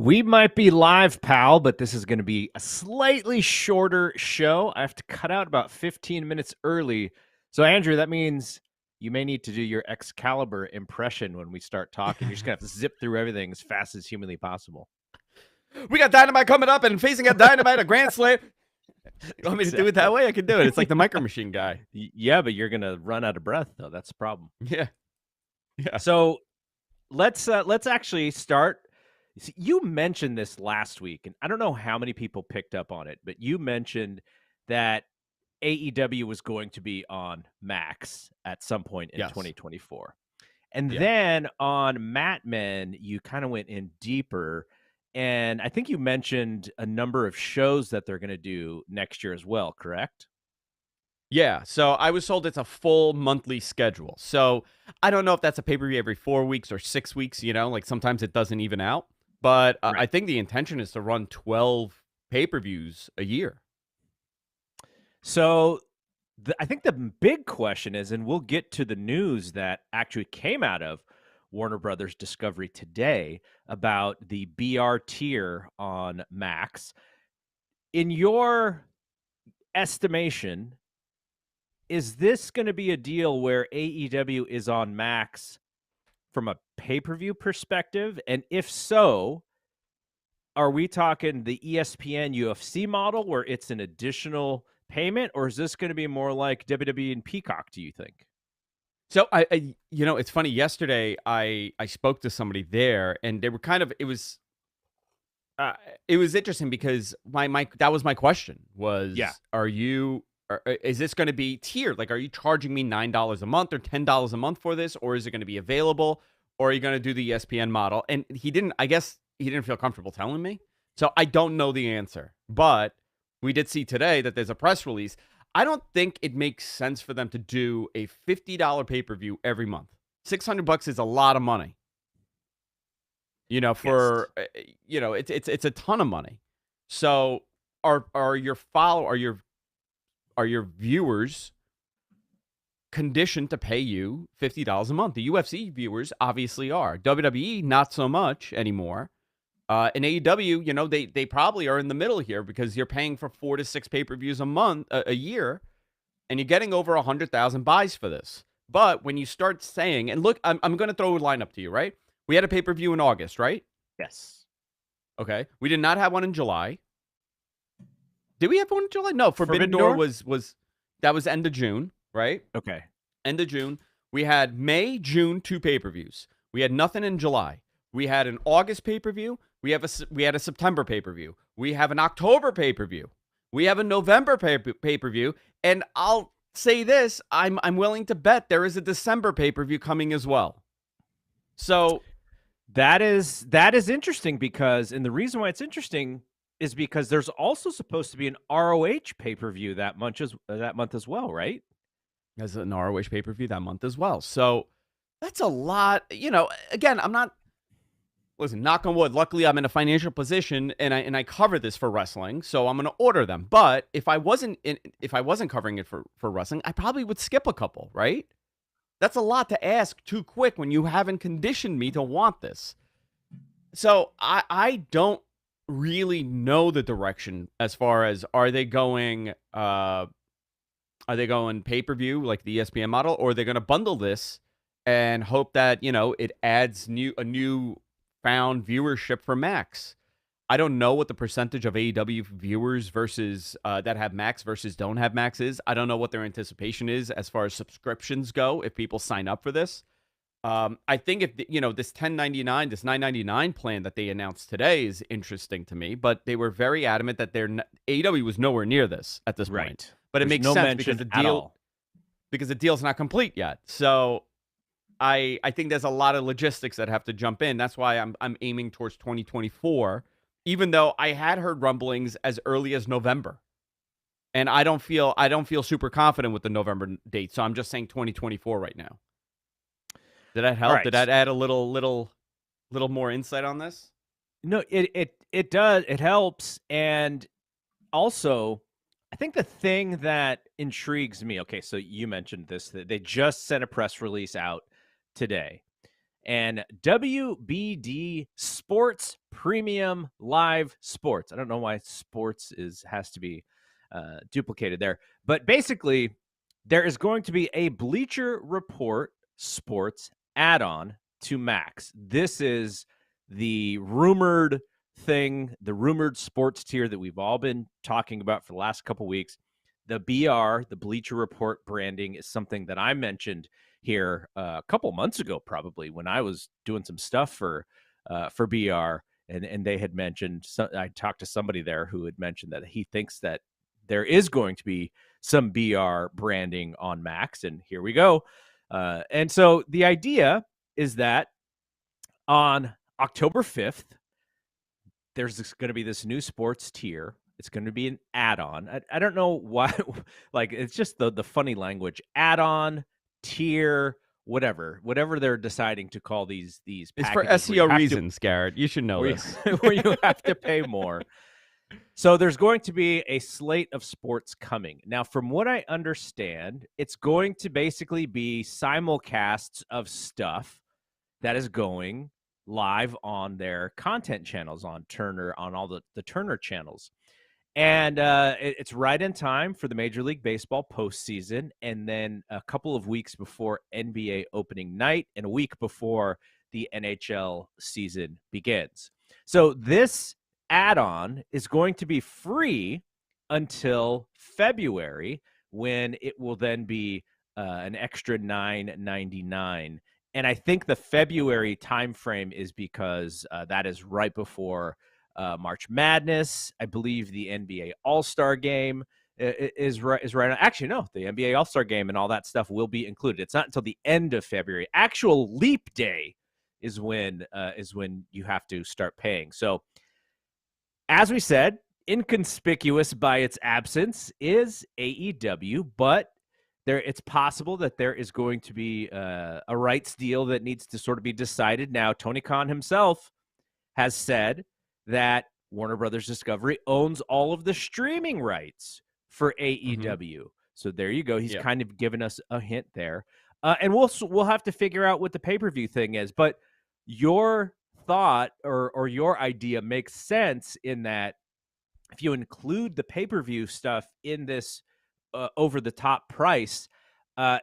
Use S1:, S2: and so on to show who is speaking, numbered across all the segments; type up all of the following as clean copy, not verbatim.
S1: We might be live, pal, but this is going to be a slightly shorter show. I have to cut out about 15 minutes early. So, Andrew, that means you may need to do your Excalibur impression when we start talking. You're just going to have to zip through everything as fast as humanly possible.
S2: We got Dynamite coming up and facing a Dynamite, a Grand Slam. You want me to do it that way? I can do it. It's like the Micro Machine guy.
S1: Yeah, but you're going to run out of breath, though. That's the problem.
S2: Yeah.
S1: So let's actually start. See, you mentioned this last week, and I don't know how many people picked up on it, but you mentioned that AEW was going to be on Max at some point in 2024. And then on Mat Men, you kind of went in deeper. And I think you mentioned a number of shows that they're going to do next year as well, correct?
S2: Yeah, so I was told it's a full monthly schedule. So I don't know if that's a pay-per-view every 4 weeks or 6 weeks, like sometimes it doesn't even out. But
S1: Right.
S2: I think the intention is to run 12 pay-per-views a year.
S1: So I think the big question is, and we'll get to the news that actually came out of Warner Brothers Discovery today about the BR tier on Max. In your estimation, is this going to be a deal where AEW is on Max from a pay-per-view perspective? And if so, are we talking the ESPN UFC model where it's an additional payment, or is this going to be more like WWE and Peacock, do you think?
S2: So I it's funny. Yesterday I spoke to somebody there, and they were it was interesting because that was my question was, is this going to be tiered? Like, are you charging me $9 a month or $10 a month for this, or is it going to be available, or are you going to do the ESPN model? And I guess he didn't feel comfortable telling me. So I don't know the answer, but we did see today that there's a press release. I don't think it makes sense for them to do a $50 pay-per-view every month. $600 is a lot of money. It's a ton of money. So are your viewers conditioned to pay you $50 a month? The UFC viewers obviously are. WWE, not so much anymore. In AEW, they probably are in the middle here because you're paying for 4 to 6 pay-per-views a year, and you're getting over 100,000 buys for this. But when you start saying, and look, I'm going to throw a lineup to you, right? We had a pay-per-view in August, right?
S1: Yes.
S2: Okay. We did not have one in July. Did we have one in July? No, Forbidden Door was end of June, right?
S1: Okay.
S2: End of June. We had May, June, 2 pay-per-views. We had nothing in July. We had an August pay-per-view. We had a September pay-per-view. We have an October pay-per-view. We have a November pay-per-view. And I'll say this, I'm willing to bet there is a December pay-per-view coming as well. So
S1: that is interesting because, and the reason why it's interesting is because there's also supposed to be an ROH pay-per-view that month as well, right?
S2: There's an ROH pay-per-view that month as well. So that's a lot. Again, I'm not. Listen, knock on wood. Luckily, I'm in a financial position, and I cover this for wrestling, so I'm going to order them. But if I wasn't covering it for wrestling, I probably would skip a couple. Right? That's a lot to ask too quick when you haven't conditioned me to want this. So I don't really know the direction as far as are they going pay-per-view like the ESPN model, or are they going to bundle this and hope that it adds a new found viewership for Max? I don't know what the percentage of AEW viewers versus that have Max versus don't have Max is. I don't know what their anticipation is as far as subscriptions go if people sign up for this. I think if this $10.99, this $9.99 plan that they announced today is interesting to me, but they were very adamant that AEW was nowhere near this at this point. But it makes sense because the deal's not complete yet. So I think there's a lot of logistics that have to jump in. That's why I'm aiming towards 2024, even though I had heard rumblings as early as November. And I don't feel super confident with the November date, so I'm just saying 2024 right now. Did that help? Right. Did that add a little more insight on this?
S1: No, it does. It helps. And also, I think the thing that intrigues me, okay, so you mentioned this, that they just sent a press release out today. and WBD Sports Premium Live Sports. I don't know why sports has to be duplicated there, but basically, there is going to be a Bleacher Report Sports add-on to Max. This is the rumored thing, the rumored sports tier that we've all been talking about for the last couple weeks. The BR, the Bleacher Report branding, is something that I mentioned here a couple months ago, probably when I was doing some stuff for BR, and they had mentioned. I talked to somebody there who had mentioned that he thinks that there is going to be some BR branding on Max, and here we go. And so the idea is that on October 5th, there's going to be this new sports tier. It's going to be an add-on. I don't know why, like it's just the funny language. Add-on, tier, whatever they're deciding to call these
S2: It's for
S1: packages.
S2: SEO reasons, Garrett. You should know this.
S1: Where you have to pay more. So there's going to be a slate of sports coming. Now, from what I understand, it's going to basically be simulcasts of stuff that is going live on their content channels, on Turner, on all the Turner channels. And it's right in time for the Major League Baseball postseason, and then a couple of weeks before NBA opening night, and a week before the NHL season begins. So this add-on is going to be free until February, when it will then be an extra $9.99. And I think the February timeframe is because that is right before March Madness. I believe the NBA All-Star Game is right. Actually, no, the NBA All-Star Game and all that stuff will be included. It's not until the end of February. Actual leap day is when you have to start paying. So, as we said, inconspicuous by its absence is AEW, but it's possible that there is going to be a rights deal that needs to sort of be decided. Now, Tony Khan himself has said that Warner Brothers Discovery owns all of the streaming rights for AEW. Mm-hmm. So there you go. He's kind of given us a hint there. And we'll have to figure out what the pay-per-view thing is. But your thought or your idea makes sense in that if you include the pay-per-view stuff in this over-the-top price,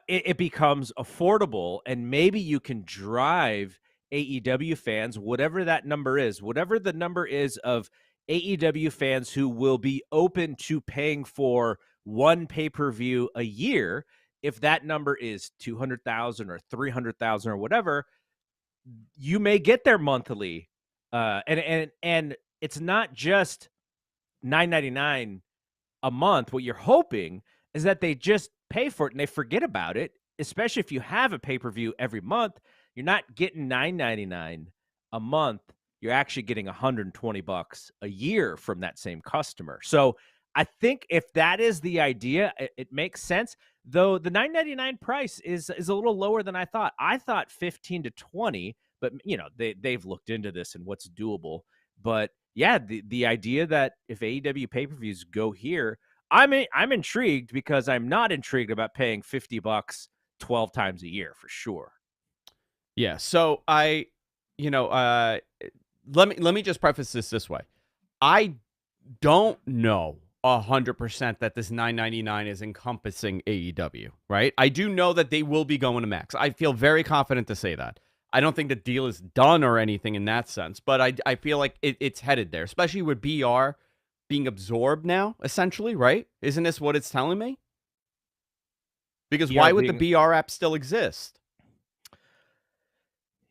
S1: it becomes affordable, and maybe you can drive AEW fans, whatever that number is, whatever the number is of AEW fans who will be open to paying for one pay-per-view a year. If that number is 200,000 or 300,000 or whatever, you may get there monthly. And it's not just $9.99 a month. What you're hoping is that they just pay for it and they forget about it, especially if you have a pay-per-view every month. You're not getting $9.99 a month. You're actually getting $120 a year from that same customer. So I think if that is the idea, it makes sense. Though the $9.99 price is a little lower than I thought. I thought 15 to 20, but they've looked into this and what's doable. But yeah, the idea that if AEW pay-per-views go here, I'm intrigued, because I'm not intrigued about paying $50 12 times a year for sure.
S2: Yeah. So let me just preface this way. I don't know 100% that this $9.99 is encompassing AEW, right? I do know that they will be going to Max. I feel very confident to say that. I don't think the deal is done or anything in that sense, but I feel like it's headed there, especially with BR being absorbed now, essentially, right? Isn't this what it's telling me? Because why would the BR app still exist?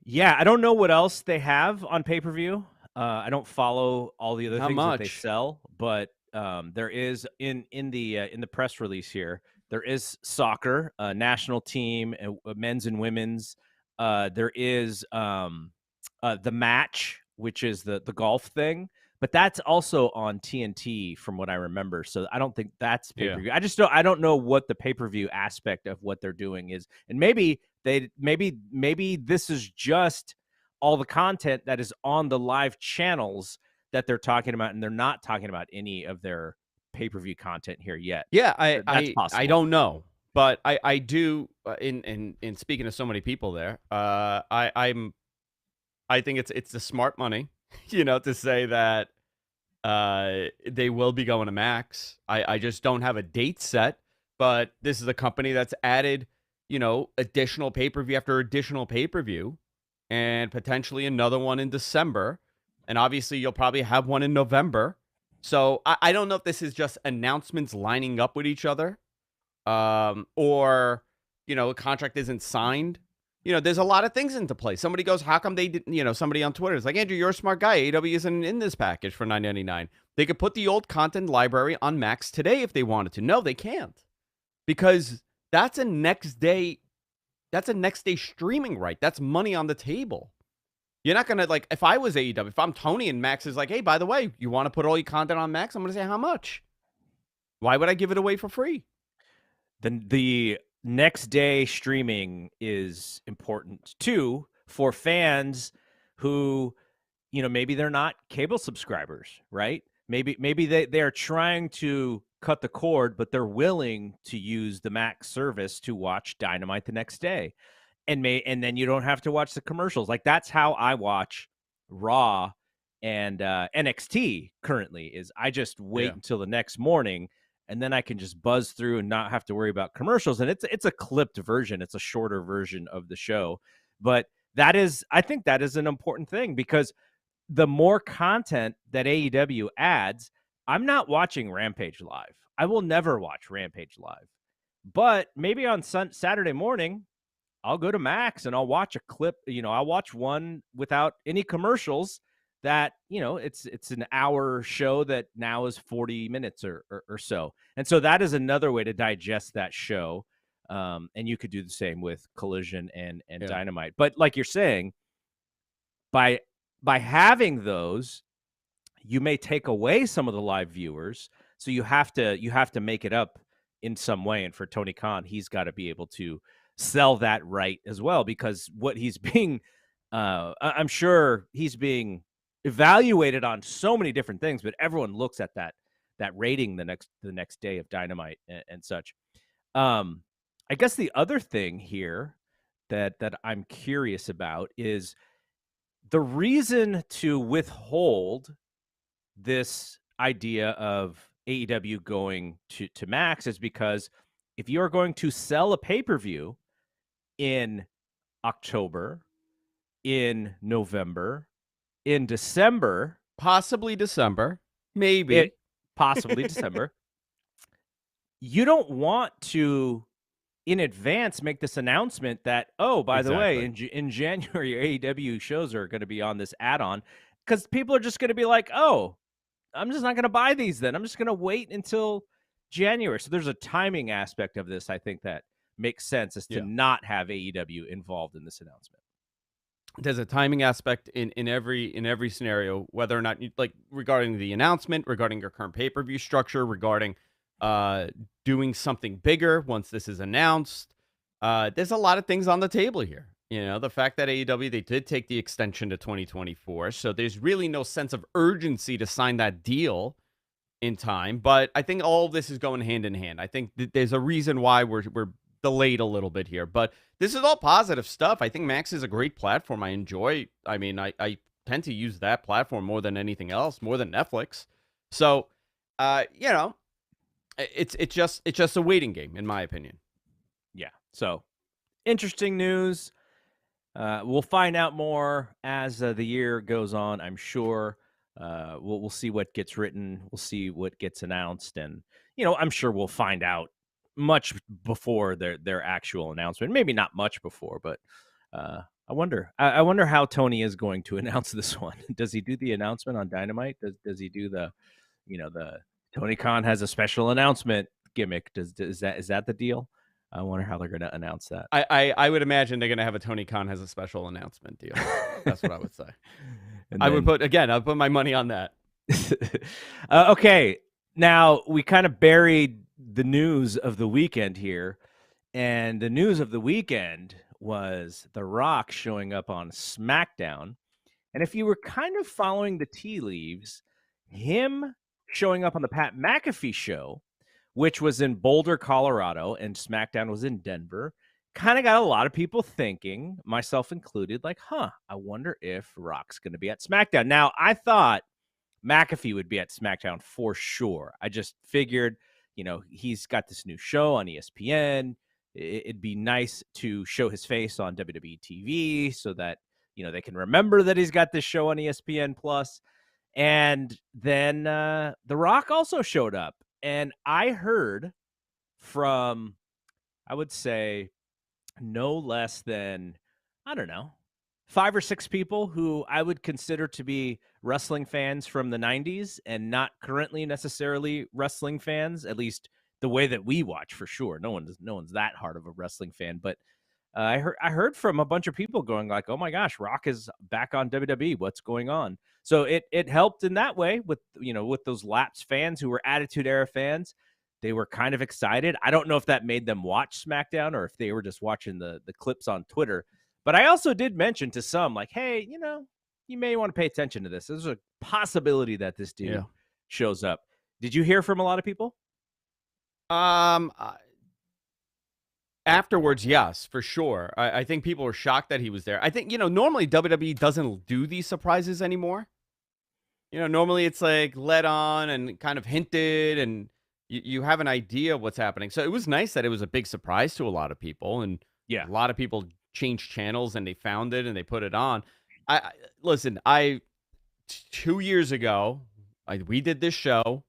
S1: Yeah, I don't know what else they have on pay-per-view. I don't follow all the other things that they sell, but there is in the press release here, there is soccer, national team, men's and women's. There is the match, which is the golf thing, but that's also on TNT from what I remember. So I don't think that's pay-per-view. Yeah. I don't know what the pay-per-view aspect of what they're doing is. And maybe this is just all the content that is on the live channels that they're talking about, and they're not talking about any of their pay-per-view content here yet.
S2: Yeah, I don't know. But I do in speaking to so many people there, I think it's the smart money, to say that they will be going to Max. I just don't have a date set, but this is a company that's added, additional pay-per-view after additional pay-per-view and potentially another one in December. And obviously you'll probably have one in November. So I don't know if this is just announcements lining up with each other, or, a contract isn't signed. There's a lot of things into play. Somebody goes, how come they didn't, somebody on Twitter is like, Andrew, you're a smart guy. AEW isn't in this package for $9.99. They could put the old content library on Max today if they wanted to. No, they can't, because that's a next day streaming right. That's money on the table. You're not going to, like, if I was AEW, if I'm Tony and Max is like, hey, by the way, you want to put all your content on Max? I'm going to say, how much? Why would I give it away for free?
S1: Then the next day streaming is important too for fans who, maybe they're not cable subscribers, right? Maybe they're trying to cut the cord, but they're willing to use the Max service to watch Dynamite the next day. And then you don't have to watch the commercials. Like, that's how I watch Raw and NXT currently, is I just wait until the next morning, and then I can just buzz through and not have to worry about commercials. And it's a clipped version. It's a shorter version of the show. But I think that is an important thing, because the more content that AEW adds, I'm not watching Rampage live. I will never watch Rampage live. But maybe on Saturday morning, I'll go to Max and I'll watch a clip. I'll watch one without any commercials that, it's an hour show that now is 40 minutes or so. And so that is another way to digest that show. And you could do the same with Collision and Dynamite. But like you're saying, by having those, you may take away some of the live viewers. So you have to make it up in some way. And for Tony Khan, he's got to be able to sell that right as well, because what he's being, I'm sure he's being evaluated on so many different things, but everyone looks at that rating the next day of Dynamite and such. I guess the other thing here that I'm curious about is the reason to withhold this idea of AEW going to Max is because if you're going to sell a pay-per-view in October, in November, in December,
S2: possibly December, maybe
S1: possibly December, you don't want to in advance make this announcement that, oh, by the way, in January, AEW shows are going to be on this add-on, because people are just going to be like, oh, I'm just not going to buy these then. I'm just going to wait until January. So there's a timing aspect of this, I think, that makes sense, is to not have AEW involved in this announcement.
S2: There's a timing aspect in every scenario, whether or not like regarding the announcement, regarding your current pay-per-view structure, regarding doing something bigger once this is announced. There's a lot of things on the table here. The fact that AEW, they did take the extension to 2024, so there's really no sense of urgency to sign that deal in time. But I think all of this is going hand in hand. I think there's a reason why we're delayed a little bit here, but this is all positive stuff. I think Max is a great platform. I enjoy. I mean, I tend to use that platform more than anything else, more than Netflix. So, it's just a waiting game, in my opinion.
S1: Yeah. So, interesting news. We'll find out more as the year goes on, I'm sure. We'll see what gets written. We'll see what gets announced. And, I'm sure we'll find out much before their actual announcement. Maybe not much before, but I wonder how Tony is going to announce this one. Does he do the announcement on Dynamite? Does he do the Tony Khan has a special announcement gimmick? Is that the deal? I wonder how they're going to announce that.
S2: I would imagine they're going to have a Tony Khan has a special announcement deal. That's what I would say.
S1: And
S2: I'll put my money on that.
S1: Okay. Now, we kind of buried the news of the weekend here. And the news of the weekend was The Rock showing up on SmackDown. And if you were kind of following the tea leaves, him showing up on the Pat McAfee show which was in Boulder, Colorado, and SmackDown was in Denver, kind of got a lot of people thinking, myself included, like, I wonder if Rock's going to be at SmackDown. Now, I thought McAfee would be at SmackDown for sure. I just figured, he's got this new show on ESPN. It'd be nice to show his face on WWE TV so that, they can remember that he's got this show on ESPN Plus. And then The Rock also showed up. And I heard from, I would say, no less than, I don't know, 5 or 6 people who I would consider to be wrestling fans from the 90s and not currently necessarily wrestling fans, at least the way that we watch, for sure. No one's that hard of a wrestling fan, but I heard from a bunch of people going like, "Oh my gosh, Rock is back on WWE. What's going on?" So it helped in that way with with those lapsed fans who were Attitude Era fans. They were kind of excited. I don't know if that made them watch SmackDown or if they were just watching the clips on Twitter. But I also did mention to some, like, hey, you may want to pay attention to this. There's a possibility that this dude shows up. Did you hear from a lot of people?
S2: Afterwards, yes, for sure. I think people were shocked that he was there. I think, normally WWE doesn't do these surprises anymore. Normally it's like led on and kind of hinted and you have an idea of what's happening. So it was nice that it was a big surprise to a lot of people. And a lot of people changed channels and they found it and they put it on. Listen, 2 years ago, we did this show.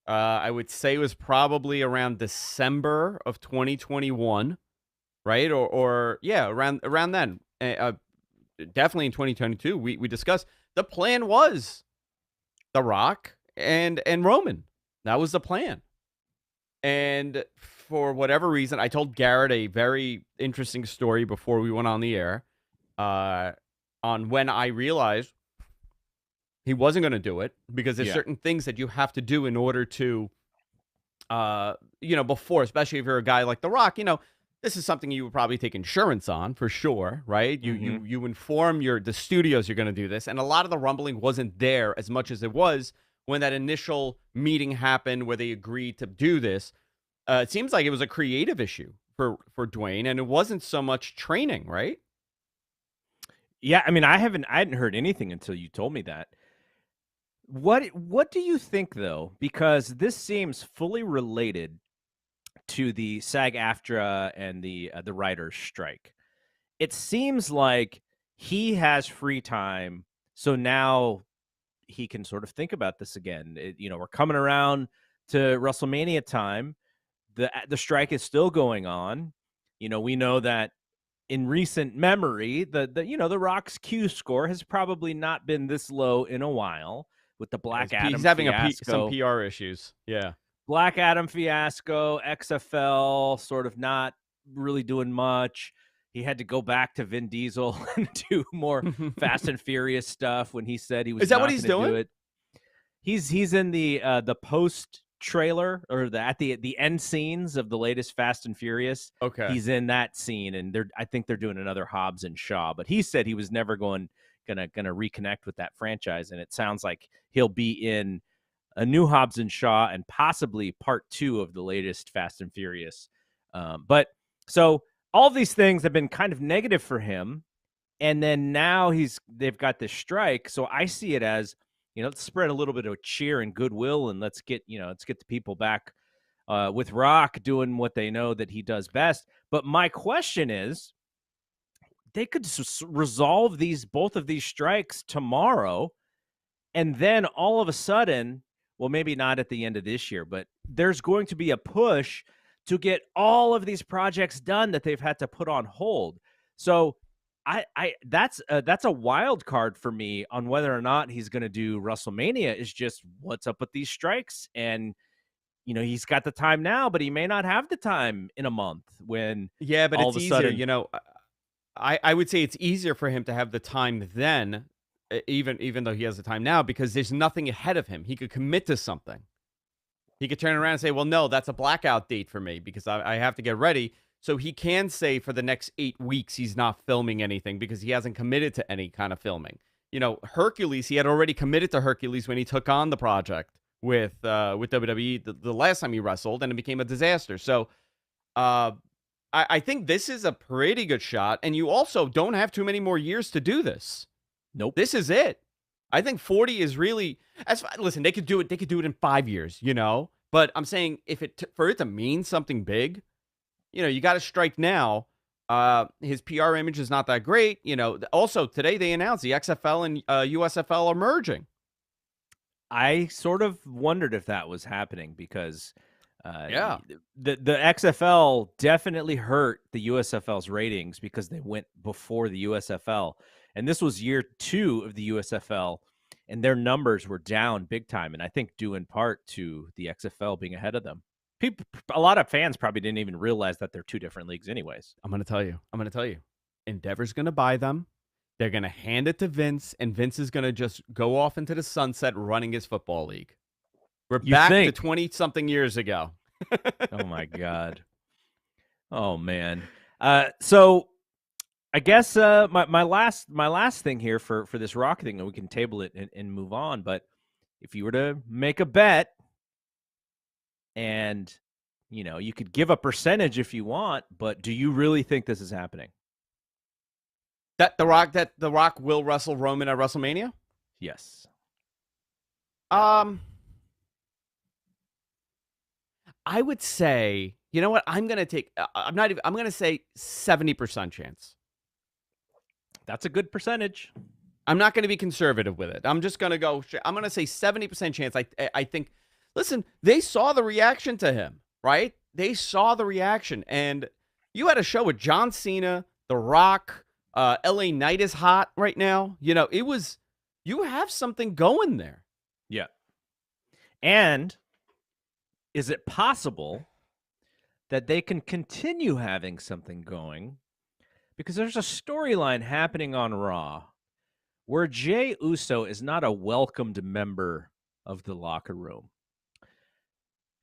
S2: I would say it was probably around December of 2021, right? Or around then. Definitely in 2022, we discussed the plan was The Rock and Roman. That was the plan. And for whatever reason, I told Garrett a very interesting story before we went on the air on when I realized he wasn't going to do it because there's certain things that you have to do in order to, before, especially if you're a guy like The Rock, this is something you would probably take insurance on for sure, right? You inform the studios you're going to do this. And a lot of the rumbling wasn't there as much as it was when that initial meeting happened where they agreed to do this. It seems like it was a creative issue for Dwayne, and it wasn't so much training, right?
S1: Yeah, I mean, I hadn't heard anything until you told me that. What do you think, though? Because this seems fully related to the SAG-AFTRA and the writers' strike. It seems like he has free time, so now he can sort of think about this again. We're coming around to WrestleMania time. The strike is still going on. We know that in recent memory, the Rock's Q score has probably not been this low in a while with the Black Adam
S2: He's having
S1: fiasco.
S2: some PR issues. Yeah.
S1: Black Adam fiasco, XFL sort of not really doing much. He had to go back to Vin Diesel and do more Fast and Furious stuff when he said he was.
S2: Is that what he's doing?
S1: Do it. He's in the post trailer or at the end scenes of the latest Fast and Furious.
S2: Okay,
S1: he's in that scene, and I think they're doing another Hobbs and Shaw. But he said he was never gonna reconnect with that franchise, and it sounds like he'll be in a new Hobbs and Shaw and possibly part 2 of the latest Fast and Furious. But so all these things have been kind of negative for him, and then now they've got this strike. So I see it as, let's spread a little bit of cheer and goodwill, and let's get the people back with Rock doing what they know that he does best. But my question is, they could resolve both of these strikes tomorrow, and then all of a sudden, well, maybe not at the end of this year, but there's going to be a push to get all of these projects done that they've had to put on hold. So that's a wild card for me on whether or not he's going to do WrestleMania. Is just what's up with these strikes. And he's got the time now, but he may not have the time in a month when
S2: but
S1: all
S2: it's
S1: of a
S2: easier,
S1: sudden,
S2: I would say it's easier for him to have the time then, even though he has the time now, because there's nothing ahead of him. He could commit to something. He could turn around and say, well, no, that's a blackout date for me because I have to get ready. So he can say for the next 8 weeks he's not filming anything because he hasn't committed to any kind of filming. Hercules, he had already committed to Hercules when he took on the project, with WWE the last time he wrestled, and it became a disaster. So uh, I think this is a pretty good shot, and you also don't have too many more years to do this.
S1: Nope.
S2: This is it. I think 40 is really listen, they could do it. They could do it in 5 years, But I'm saying if for it to mean something big, you got to strike now. His PR image is not that great. Also today they announced the XFL and USFL are merging.
S1: I sort of wondered if that was happening because
S2: Yeah.
S1: the XFL definitely hurt the USFL's ratings because they went before the USFL. And this was year 2 of the USFL, and their numbers were down big time. And I think due in part to the XFL being ahead of them. A lot of fans probably didn't even realize that they're 2 different leagues anyways.
S2: I'm going to tell you. Endeavor's going to buy them. They're going to hand it to Vince, and Vince is going to just go off into the sunset running his football league. We're back to 20-something years ago.
S1: Oh, my God. Oh, man. So I guess my last thing here for this Rock thing, and we can table it and move on, but if you were to make a bet, and, you could give a percentage if you want, but do you really think this is happening?
S2: That The Rock will wrestle Roman at WrestleMania?
S1: Yes.
S2: I would say, you know what? I'm going to say 70% chance.
S1: That's a good percentage.
S2: I'm not going to be conservative with it. I'm just going to go, I'm going to say 70% chance. I think, listen, they saw the reaction to him, right? They saw the reaction. And you had a show with John Cena, The Rock, LA Knight is hot right now. You have something going there.
S1: Yeah. And is it possible that they can continue having something going? Because there's a storyline happening on Raw where Jey Uso is not a welcomed member of the locker room.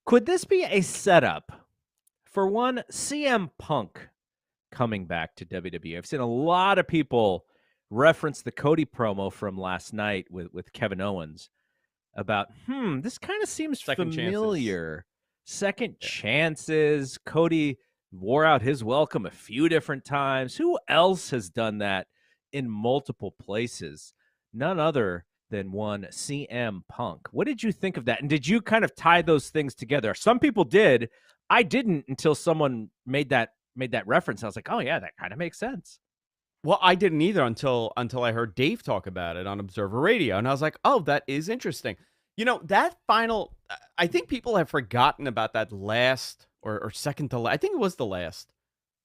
S1: Could this be a setup for one CM Punk coming back to WWE? I've seen a lot of people reference the Cody promo from last night with Kevin Owens about, this kind of seems familiar. Second chances. Cody wore out his welcome a few different times. Who else has done that in multiple places? None other than one CM Punk. What did you think of that? And did you kind of tie those things together? Some people did. I didn't until someone made that reference. I was like, oh yeah, that kind of makes sense.
S2: Well, I didn't either until I heard Dave talk about it on Observer Radio, and I was like, oh, that is interesting. That final, I think people have forgotten about that last or second to last, I think it was the last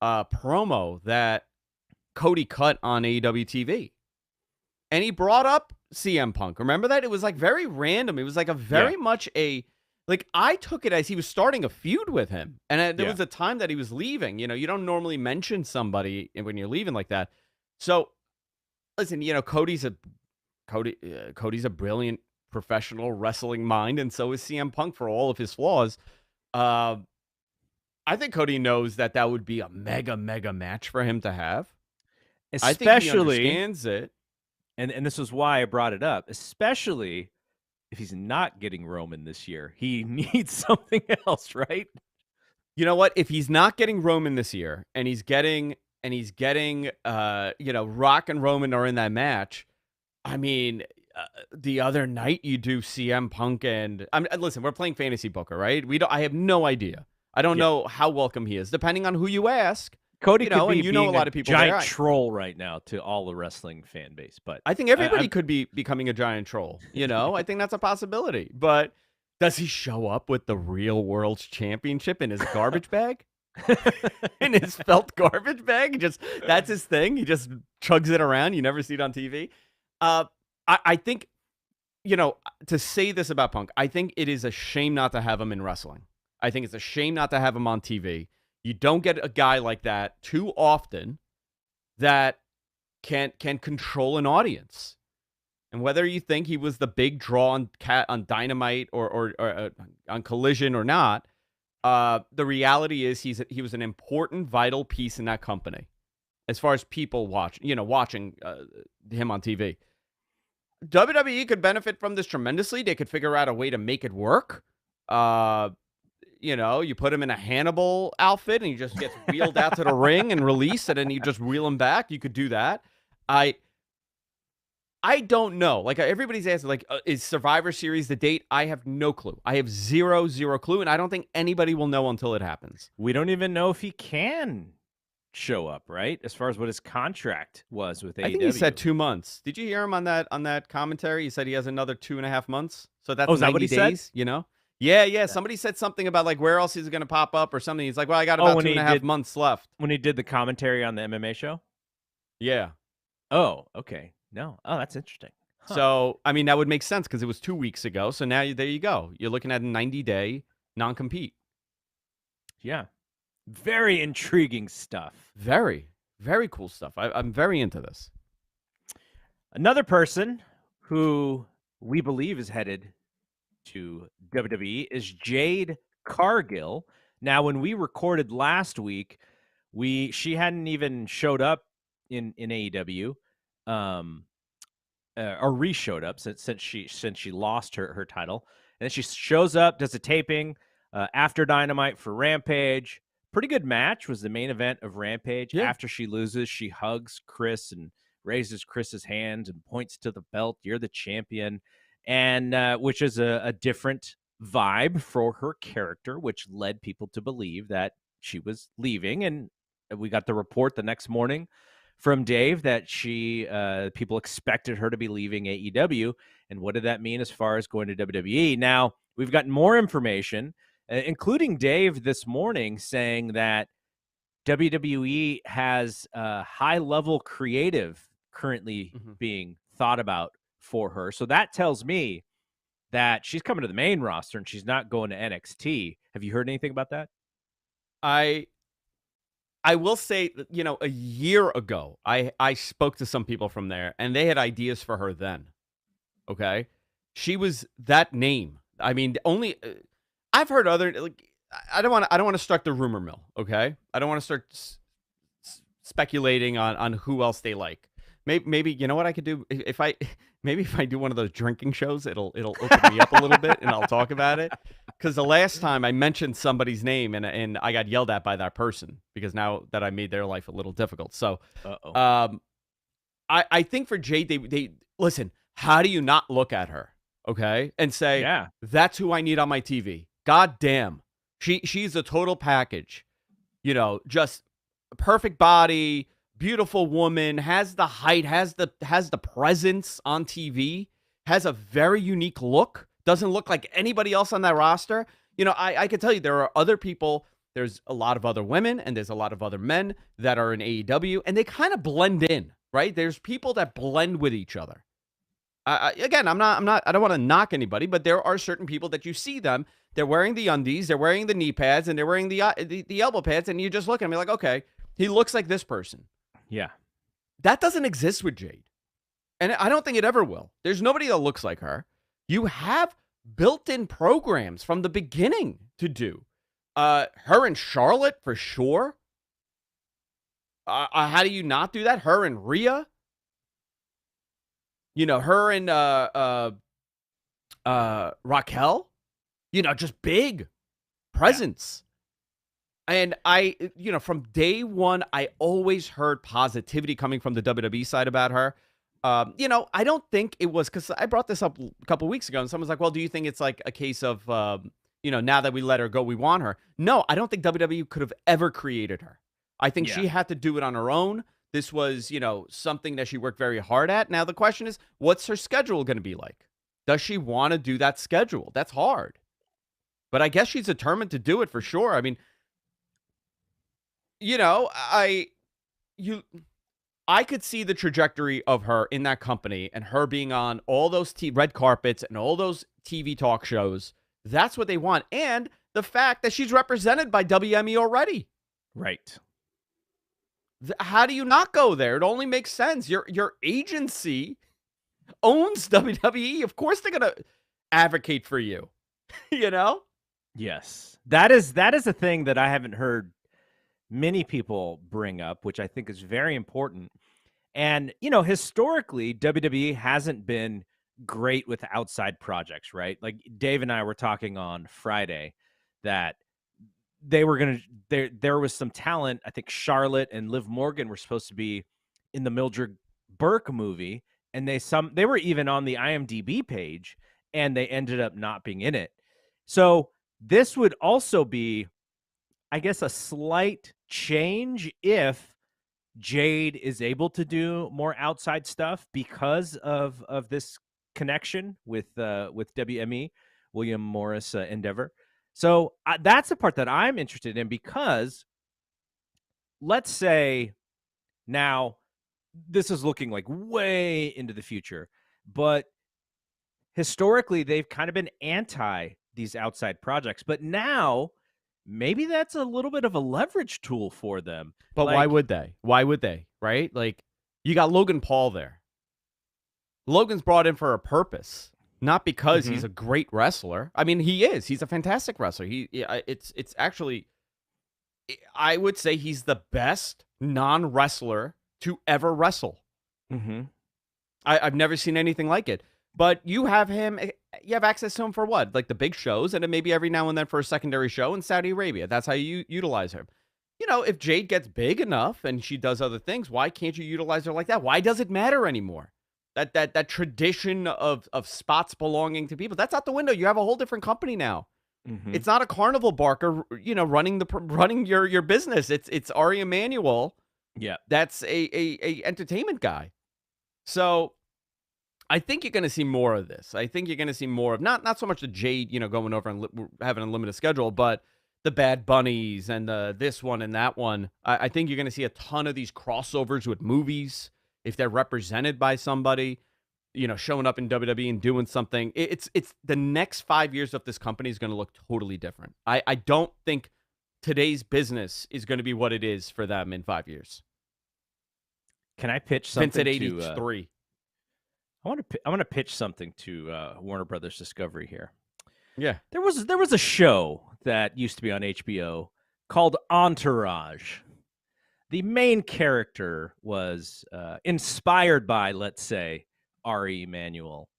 S2: promo that Cody cut on AEW TV. And he brought up CM Punk. Remember that? It was like very random. It was like a very much I took it as he was starting a feud with him. And there was a time that he was leaving. You don't normally mention somebody when you're leaving like that. So, listen, Cody's a brilliant professional wrestling mind, and so is CM Punk for all of his flaws. I think Cody knows that would be a mega, mega match for him to have.
S1: Especially,
S2: I think he understands it.
S1: And this is why I brought it up, especially if he's not getting Roman this year. He needs something else, right?
S2: You know what? If he's not getting Roman this year and he's getting Rock and Roman are in that match, I mean, the other night you do CM Punk and listen, we're playing fantasy booker, right? I have no idea. I don't know how welcome he is, depending on who you ask.
S1: Cody could be
S2: a lot of people
S1: giant troll right now to all the wrestling fan base, but
S2: I think everybody could be becoming a giant troll. I think that's a possibility. But does he show up with the real World's Championship in his garbage bag? In his felt garbage bag? That's his thing. He just chugs it around. You never see it on TV. I think, to say this about Punk, I think it is a shame not to have him in wrestling. I think it's a shame not to have him on TV. You don't get a guy like that too often that can control an audience. And whether you think he was the big draw on Dynamite or on Collision or not, the reality is he was an important, vital piece in that company as far as people watching him on TV. WWE could benefit from this tremendously. They could figure out a way to make it work. Uh, you put him in a Hannibal outfit and he just gets wheeled out to the ring and released, and then you just wheel him back. You could do that. I don't know. Like, everybody's asking, like, is Survivor Series the date? I have no clue. I have zero clue, and I don't think anybody will know until it happens.
S1: We don't even know if he can show up, right? As far as what his contract was with AEW.
S2: I think he said 2 months. Did you hear him on that commentary? He said he has another 2.5 months. So that's
S1: is that what
S2: 90
S1: he
S2: days,
S1: said?
S2: Yeah. Somebody said something about, like, where else is going to pop up or something. He's like, well, I got about 2.5 months left.
S1: When he did the commentary on the MMA show?
S2: Yeah.
S1: Oh, okay. No. Oh, that's interesting.
S2: Huh. So, I mean, that would make sense because it was 2 weeks ago. So now there you go. You're looking at a 90-day non-compete.
S1: Yeah. Very intriguing stuff.
S2: Very, very cool stuff. I'm very into this.
S1: Another person who we believe is headed to WWE is Jade Cargill. Now, when we recorded last week, she hadn't even showed up in AEW, or re-showed up since she lost her title, and then she shows up, does a taping after Dynamite for Rampage. Pretty good match. Was the main event of Rampage.
S2: Yeah.
S1: After she loses, she hugs Chris and raises Chris's hand and points to the belt. You're the champion, and which is a different vibe for her character, which led people to believe that she was leaving. And we got the report the next morning from Dave that people expected her to be leaving AEW. And what did that mean as far as going to WWE? Now, we've gotten more information, including Dave this morning saying that WWE has a high-level creative currently being thought about for her. So that tells me that she's coming to the main roster and she's not going to NXT. Have you heard anything about that?
S2: I will say, a year ago, I spoke to some people from there, and they had ideas for her then. Okay? She was that name. I mean, I've heard other, like, I don't want to start the rumor mill, okay? I don't want to start speculating on who else they like. Maybe you know what I could do? If I do one of those drinking shows, it'll open me up a little bit, and I'll talk about it. Because the last time I mentioned somebody's name, and I got yelled at by that person because now that I made their life a little difficult. So, I think for Jade, they listen. How do you not look at her, okay, and say,
S1: yeah,
S2: that's who I need on my TV? God damn, she's a total package. Just perfect body, beautiful woman, has the height, has the presence on TV, has a very unique look, doesn't look like anybody else on that roster. I can tell you there are other people, there's a lot of other women and there's a lot of other men that are in AEW, and they kind of blend in, right? There's people that blend with each other. Again, I don't want to knock anybody, but there are certain people that you see them, they're wearing the undies, they're wearing the knee pads, and they're wearing the elbow pads, and you just look at me like, okay, he looks like this person.
S1: Yeah.
S2: That doesn't exist with Jade. And I don't think it ever will. There's nobody that looks like her. You have built-in programs from the beginning to do. Her and Charlotte, for sure. How do you not do that? Her and Rhea. Her and Raquel. Just big presence. Yeah. And from day one, I always heard positivity coming from the WWE side about her. I don't think it was, because I brought this up a couple of weeks ago, and someone's like, well, do you think it's like a case of, now that we let her go, we want her? No, I don't think WWE could have ever created her. I think she had to do it on her own. This was, something that she worked very hard at. Now, the question is, what's her schedule going to be like? Does she want to do that schedule? That's hard. But I guess she's determined to do it for sure. I mean, I could see the trajectory of her in that company and her being on all those red carpets and all those TV talk shows. That's what they want. And the fact that she's represented by WME already.
S1: Right.
S2: How do you not go there? It only makes sense. Your agency owns WWE. Of course they're going to advocate for you.
S1: Yes. That is a thing that I haven't heard many people bring up, which I think is very important. And, historically, WWE hasn't been great with outside projects, right? Like Dave and I were talking on Friday that they were going to there was some talent. I think Charlotte and Liv Morgan were supposed to be in the Mildred Burke movie, and they were even on the IMDb page, and they ended up not being in it. So this would also be, I guess, a slight change if Jade is able to do more outside stuff because of this connection with WME, William Morris Endeavor. So that's the part that I'm interested in, because let's say now this is looking like way into the future, but historically they've kind of been anti these outside projects, but now maybe that's a little bit of a leverage tool for them.
S2: But why
S1: Like,
S2: would they? Why would they? Right? Like, you got Logan Paul there. Logan's brought in for a purpose, not because he's a great wrestler. I mean, he is. He's a fantastic wrestler. It's actually, I would say he's the best non-wrestler to ever wrestle. I've never seen anything like it. But you have him, you have access to him for what? Like the big shows, and then maybe every now and then for a secondary show in Saudi Arabia. That's how you utilize him. If Jade gets big enough and she does other things, why can't you utilize her like that? Why does it matter anymore? That tradition of spots belonging to people, that's out the window. You have a whole different company now. It's not a carnival barker, running your business. It's Ari Emmanuel.
S1: Yeah.
S2: That's a entertainment guy. So I think you're going to see more of this. I think you're going to see more of not so much the Jade, going over and having a limited schedule, but the Bad Bunnies and this one and that one. I think you're going to see a ton of these crossovers with movies if they're represented by somebody, showing up in WWE and doing something. It's the next 5 years of this company is going to look totally different. I don't think today's business is going to be what it is for them in 5 years.
S1: Can I pitch something?
S2: Vince at 83.
S1: I want to pitch something to Warner Brothers Discovery here.
S2: Yeah.
S1: There was a show that used to be on HBO called Entourage. The main character was inspired by, let's say, Ari Emmanuel.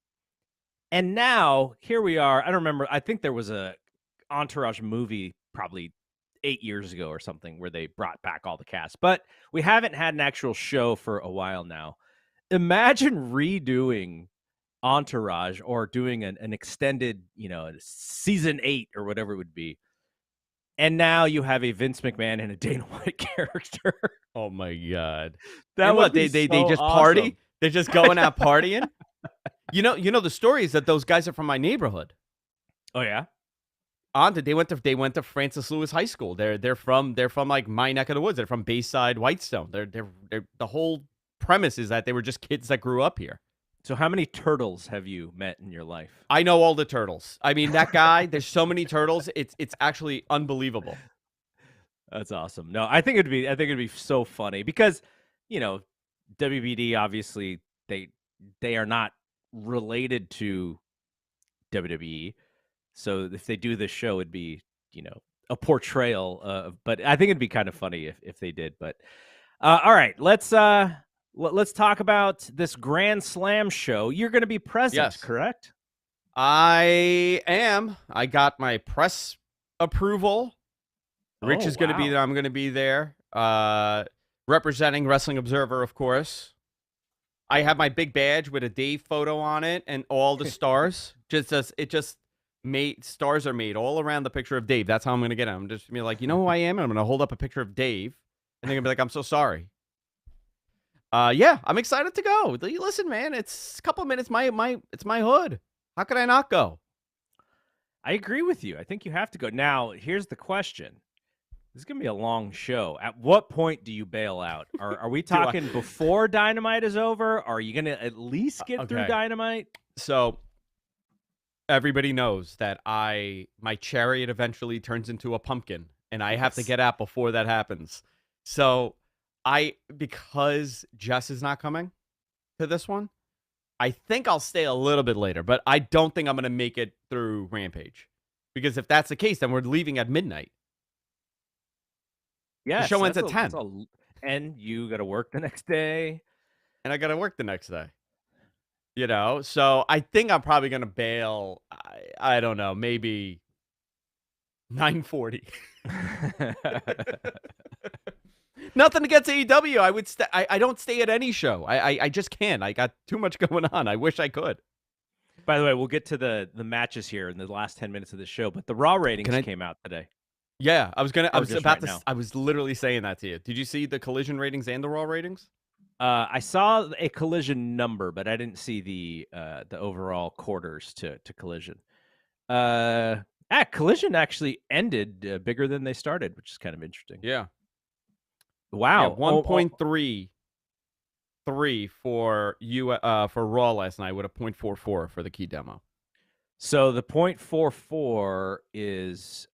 S1: And now here we are. I don't remember. I think there was a Entourage movie probably 8 years ago or something where they brought back all the cast, but we haven't had an actual show for a while now. Imagine redoing Entourage or doing an extended, season 8 or whatever it would be. And now you have a Vince McMahon and a Dana White character.
S2: Oh my God.
S1: That would be
S2: they
S1: so
S2: just
S1: awesome.
S2: party? They're just going out partying? The story is that those guys are from my neighborhood.
S1: Oh yeah?
S2: They went to Francis Lewis High School. They're from like my neck of the woods. They're from Bayside, Whitestone. They're the whole premise is that they were just kids that grew up here.
S1: So how many turtles have you met in your life?
S2: I know all the turtles. I mean, that guy, there's so many turtles. It's actually unbelievable.
S1: That's awesome. No, I think it'd be so funny because, WBD obviously they are not related to WWE. So if they do this show, it'd be, a portrayal of, but I think it'd be kind of funny if they did. But all right, let's talk about this Grand Slam show. You're going to be present,
S2: yes.
S1: Correct?
S2: I am. I got my press approval. Rich is going to be there. I'm going to be there. Representing Wrestling Observer, of course. I have my big badge with a Dave photo on it and all the stars. Stars are made all around the picture of Dave. That's how I'm going to get it. I'm just going to be like, you know who I am? And I'm going to hold up a picture of Dave. And they're going to be like, I'm so sorry. Yeah, I'm excited to go. Listen, man, it's a couple of minutes. It's my hood. How could I not go?
S1: I agree with you. I think you have to go. Now, here's the question. This is going to be a long show. At what point do you bail out? Are we talking before Dynamite is over? Are you going to at least get through Dynamite?
S2: So everybody knows that my chariot eventually turns into a pumpkin, and I have to get out before that happens. So because Jess is not coming to this one, I think I'll stay a little bit later, but I don't think I'm going to make it through Rampage. Because if that's the case, then we're leaving at midnight.
S1: Yeah,
S2: the show ends at 10.
S1: And you got to work the next day.
S2: and I got to work the next day. So I think I'm probably going to bail. I don't know, maybe 9:40. Nothing against AEW. I would I don't stay at any show. I just can't. I got too much going on. I wish I could.
S1: By the way, we'll get to the matches here in the last 10 minutes of the show, but the Raw ratings came out today.
S2: Yeah, I was about to.
S1: now.
S2: I was literally saying that to you. Did you see the Collision ratings and the Raw ratings?
S1: I saw a Collision number, but I didn't see the overall quarters to Collision. Collision actually ended bigger than they started, which is kind of interesting.
S2: Yeah.
S1: Wow.
S2: 1.33 for Raw last night with a 0.44 for the key demo.
S1: So the 0.44 is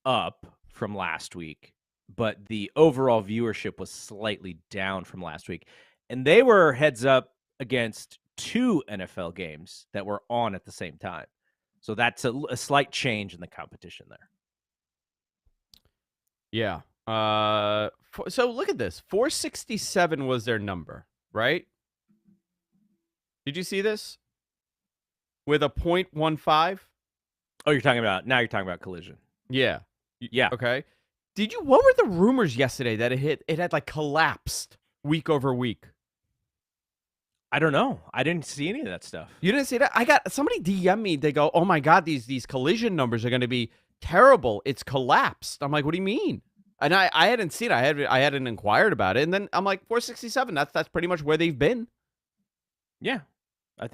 S1: up from last week, but the overall viewership was slightly down from last week. And they were heads up against 2 NFL games that were on at the same time. So that's a slight change in the competition there.
S2: Yeah. So look at this. 467 was their number, right? Did you see this? With a 0.15?
S1: Oh, you're talking about Collision.
S2: Yeah.
S1: Yeah.
S2: Okay. What were the rumors yesterday that it had like collapsed week over week?
S1: I don't know. I didn't see any of that stuff.
S2: You didn't see that? I got somebody DM me. They go, "Oh my God, these Collision numbers are going to be terrible. It's collapsed." I'm like, "What do you mean?" And I hadn't seen it. I hadn't inquired about it. And then I'm like, 467. That's pretty much where they've been.
S1: Yeah. I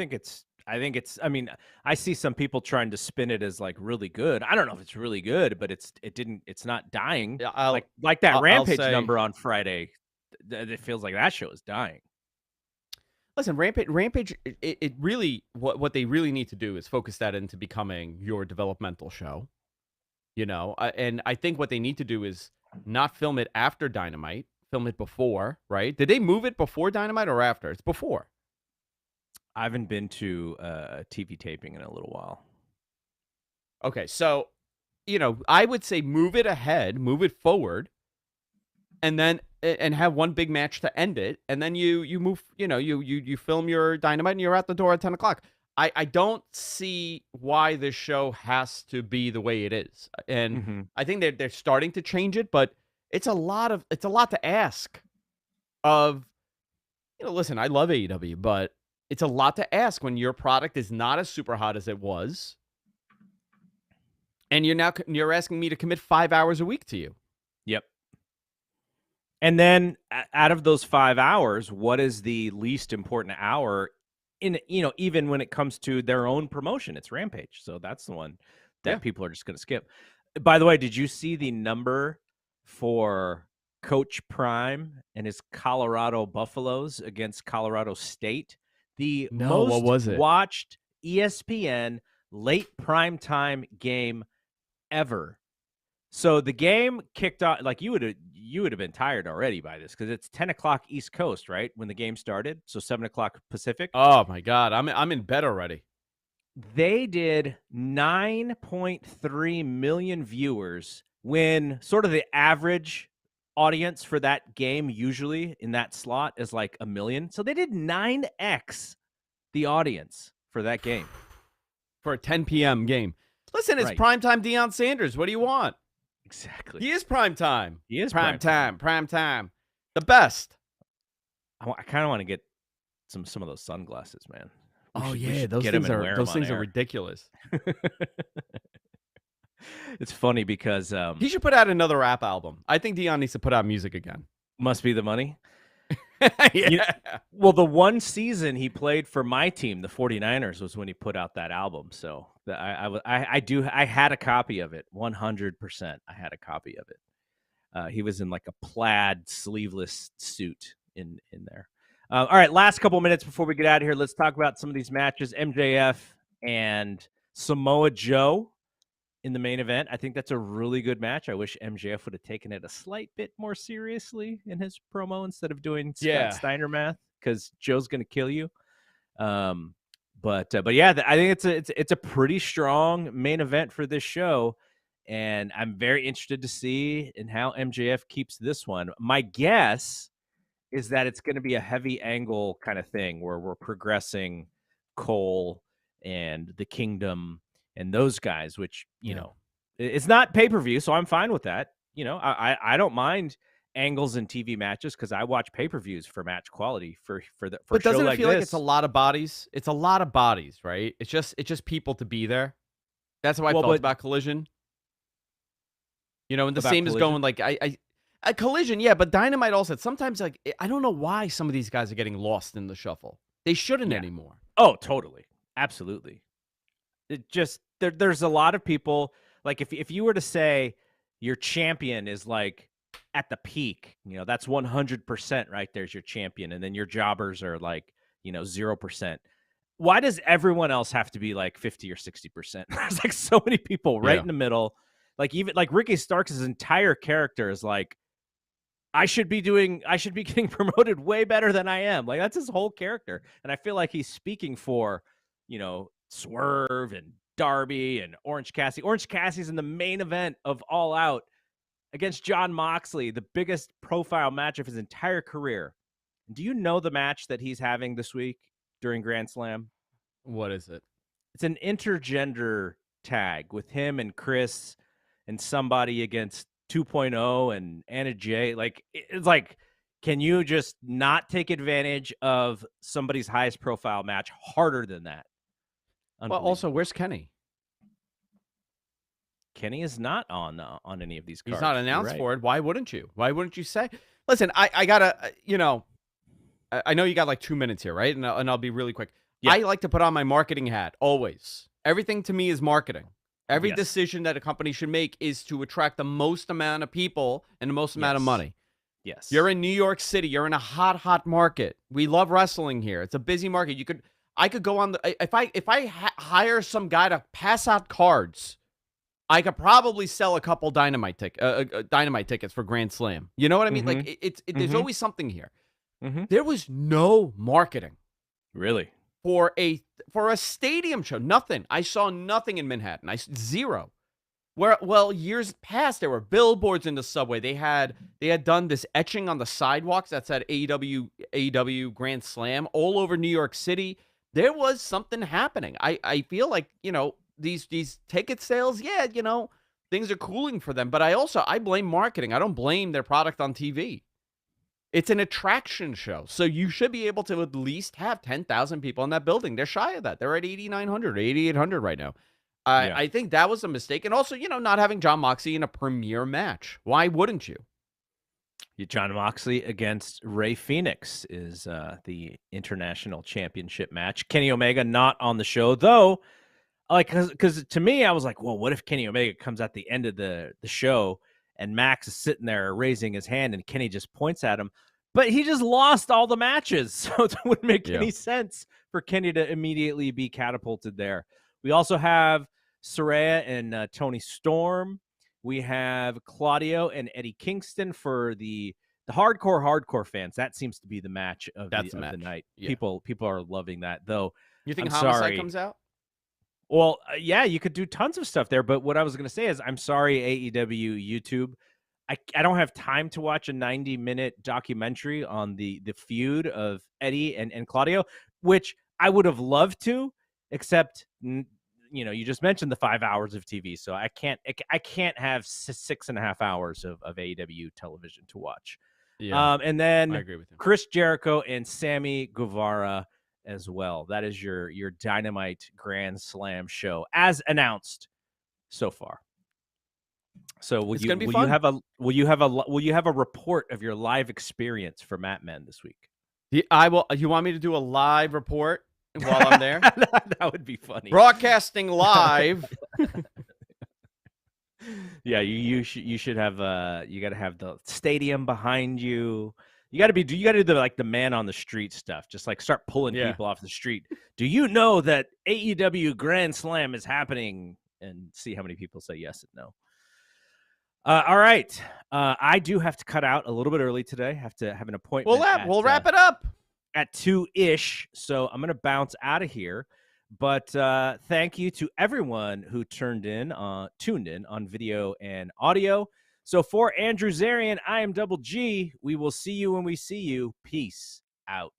S1: mean, I see some people trying to spin it as like really good. I don't know if it's really good, but it's not dying.
S2: Yeah,
S1: like that Rampage
S2: say,
S1: number on Friday. It feels like that show is dying.
S2: Listen, Rampage, it really, what they really need to do is focus that into becoming your developmental show. And I think what they need to do is not film it after Dynamite, film it before, right? Did they move it before Dynamite or after? It's before.
S1: I haven't been to a TV taping in a little while.
S2: Okay, so, I would say move it ahead, move it forward, and then have one big match to end it, and then you move, you film your Dynamite and you're out the door at 10 o'clock. I don't see why this show has to be the way it is. And I think they're starting to change it, but it's a lot to ask of, listen, I love AEW, but it's a lot to ask when your product is not as super hot as it was. And you're asking me to commit 5 hours a week to you.
S1: Yep. And then out of those 5 hours, what is the least important hour in, even when it comes to their own promotion? It's Rampage. So that's the one that people are just going to skip. By the way, did you see the number for Coach Prime and his Colorado Buffaloes against Colorado State? The most watched ESPN late primetime game ever. So the game kicked off, like you would have been tired already by this because it's 10 o'clock East Coast, right? When the game started. So 7 o'clock Pacific.
S2: Oh my God. I'm in bed already.
S1: They did 9.3 million viewers when sort of the average audience for that game usually in that slot is like 1 million. So they did 9x the audience for that game.
S2: For a 10 p.m. game. Listen, it's primetime Deion Sanders. What do you want?
S1: Exactly.
S2: He is primetime.
S1: He is
S2: primetime. The best.
S1: I kind of want to get some of those sunglasses, man.
S2: Those things are ridiculous.
S1: It's funny because
S2: he should put out another rap album. I think Deion needs to put out music again.
S1: Must be the money.
S2: Yeah.
S1: Well, the one season he played for my team, the 49ers, was when he put out that album. So I had a copy of it. 100%. I had a copy of it. He was in like a plaid sleeveless suit in there. All right, last couple minutes before we get out of here, let's talk about some of these matches. MJF and Samoa Joe in the main event. I think that's a really good match. I wish MJF would have taken it a slight bit more seriously in his promo instead of doing Scott Steiner math, because Joe's going to kill you. But yeah, I think it's a pretty strong main event for this show, and I'm very interested to see in how MJF keeps this one. My guess is that it's going to be a heavy angle kind of thing where we're progressing Cole and the Kingdom and those guys, which,
S2: Yeah.
S1: it's not pay-per-view, so I'm fine with that. I don't mind angles in TV matches because I watch pay-per-views for match quality for a
S2: But
S1: show
S2: doesn't it
S1: like
S2: feel like it's a
S1: this.
S2: lot of bodies? It's a lot of bodies, right? It's just people to be there. That's how I
S1: Well,
S2: felt
S1: but
S2: about Collision. And the
S1: about
S2: same is going
S1: Collision.
S2: like a Collision, yeah, but Dynamite also sometimes like I don't know why some of these guys are getting lost in the shuffle. They shouldn't
S1: Yeah.
S2: anymore.
S1: Oh, totally. Absolutely. It just there's a lot of people, like, if you were to say your champion is like at the peak, that's 100% right there's your champion, and then your jobbers are like, 0%. Why does everyone else have to be like 50 or 60%? There's like so many people right
S2: Yeah.
S1: in the middle. Like, even like Ricky Starks' entire character is like, I should be getting promoted way better than I am. Like, that's his whole character. And I feel like he's speaking for, Swerve and Darby and Orange Cassidy. Orange Cassidy's in the main event of All Out against John Moxley, the biggest profile match of his entire career. Do you know the match that he's having this week during Grand Slam?
S2: What is it?
S1: It's an intergender tag with him and Chris and somebody against 2.0 and Anna Jay. Like, it's like, can you just not take advantage of somebody's highest profile match harder than that?
S2: Well, also,
S1: Unbelievable.
S2: where's Kenny?
S1: Kenny is not on any of these
S2: He's
S1: cards.
S2: not
S1: You're
S2: announced
S1: right.
S2: for it. Why wouldn't you? Why wouldn't you say? Listen, I gotta, I know you got like 2 minutes here, right? And I'll be really quick.
S1: Yeah.
S2: I like to put on my marketing hat always. Everything to me is marketing. Every
S1: Yes.
S2: decision that a company should make is to attract the most amount of people and the most amount of
S1: Yes.
S2: money.
S1: Yes.
S2: You're in New York City. You're in a hot market. We love wrestling here. It's a busy market. I could go on the if I hire some guy to pass out cards, I could probably sell a couple dynamite tickets for Grand Slam. You know what I mean?
S1: Mm-hmm.
S2: Like there's always something here.
S1: Mm-hmm.
S2: There was no marketing
S1: Really?
S2: for a stadium show. Nothing. I saw nothing in Manhattan. Zero. Years past there were billboards in the subway. They had done this etching on the sidewalks that said AEW Grand Slam all over New York City. There was something happening. I feel like, these ticket sales, yeah, things are cooling for them, but I blame marketing. I don't blame their product on TV. It's an attraction show. So you should be able to at least have 10,000 people in that building. They're shy of that. They're at 8,900, 8,800 right now.
S1: Yeah.
S2: I think that was a mistake. And also, not having John Moxley in a premier match. Why wouldn't you?
S1: John Moxley against Ray Phoenix is the international championship match. Kenny Omega not on the show, though. Like, because to me, I was like, well, what if Kenny Omega comes at the end of the show and Max is sitting there raising his hand and Kenny just points at him? But he just lost all the matches, so it wouldn't make any sense for Kenny to immediately be catapulted there. We also have Saraya and Tony Storm. We have Claudio and Eddie Kingston for the hardcore fans. That seems to be the match of the night.
S2: Yeah.
S1: People are loving that, though.
S2: You think
S1: I'm
S2: Homicide
S1: sorry.
S2: comes out?
S1: Well, yeah, you could do tons of stuff there, but what I was going to say is, I'm sorry, AEW YouTube. I don't have time to watch a 90-minute documentary on the feud of Eddie and Claudio, which I would have loved to, except, you just mentioned the 5 hours of TV, so I can't have 6.5 hours of AEW television to watch.
S2: Yeah,
S1: and then
S2: I agree with you.
S1: Chris Jericho and Sammy Guevara as well. That is your Dynamite Grand Slam show as announced so far. So will you have a report of your live experience for Mat Men this week?
S2: I will. You want me to do a live report while I'm there?
S1: That would be funny.
S2: Broadcasting live.
S1: Yeah, you should have you got to have the stadium behind you. You got to do the man on the street stuff. Just like start pulling people off the street. Do you know that AEW Grand Slam is happening? And see how many people say yes and no. All right. I do have to cut out a little bit early today. Have to have an appointment.
S2: We'll wrap it up
S1: at 2-ish. So I'm going to bounce out of here. But thank you to everyone who tuned in on video and audio. So for Andrew Zarian, I am Double G. We will see you when we see you. Peace out.